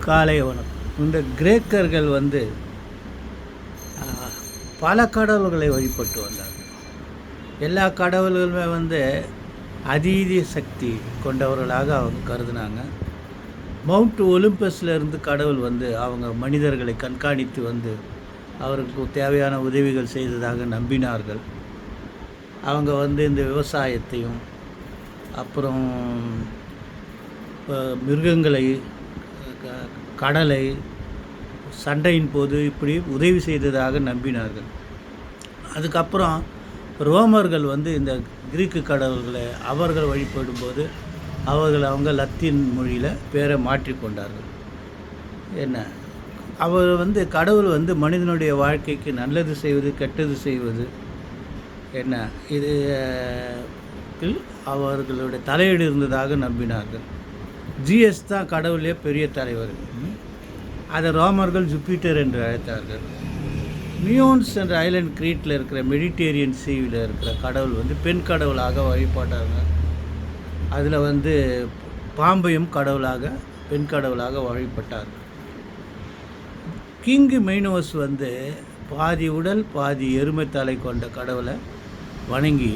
காலை வணக்கம். இந்த கிரேக்கர்கள் பல கடவுள்களை வழிபட்டு வந்தார்கள். எல்லா கடவுள்களுமே அதீத சக்தி கொண்டவர்களாக அவங்க கருதினாங்க. மவுண்ட் ஒலிம்பஸில் இருந்து கடவுள் அவங்க மனிதர்களை கண்காணித்து அவருக்கு தேவையான உதவிகள் செய்ததாக நம்பினார்கள். அவங்க இந்த விவசாயத்தையும் அப்புறம் மிருகங்களை, கடலை, சண்டையின் போது இப்படி உதவி செய்ததாக நம்பினார்கள். அதுக்கப்புறம் ரோமர்கள் இந்த கிரீக்கு கடவுள்களை அவர்கள் வழிபடும்போது அவங்க லத்தீன் மொழியில் பேரை மாற்றிக்கொண்டார்கள். என்ன அவர் கடவுள் மனிதனுடைய வாழ்க்கைக்கு நல்லது செய்வது, கெட்டது செய்வது என்ன இது அவர்களுடைய தலையீடு இருந்ததாக நம்பினார்கள். ஜிஎஸ் தான் கடவுளே பெரிய தலைவர். அதை ரோமர்கள் ஜூபிட்டர் என்று அழைத்தார்கள். மியோன்ஸ் என்ற ஐலண்ட் கிரீட்டில் இருக்கிற மெடிட்டேரியன் சீவில் இருக்கிற கடவுள் பெண் கடவுளாக வழிபாட்டாங்க. அதில் பாம்பையும் கடவுளாக, பெண் கடவுளாக வழிபட்டார்கள். கிங்கு மெய்னோஸ் பாதி உடல் பாதி எருமை தலை கொண்ட கடவுளை வணங்கி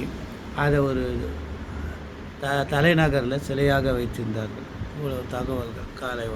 அதை ஒரு தலைநகரில் சிலையாக வைத்திருந்தார்கள். இவ்வளவு தகவல்கள். காலை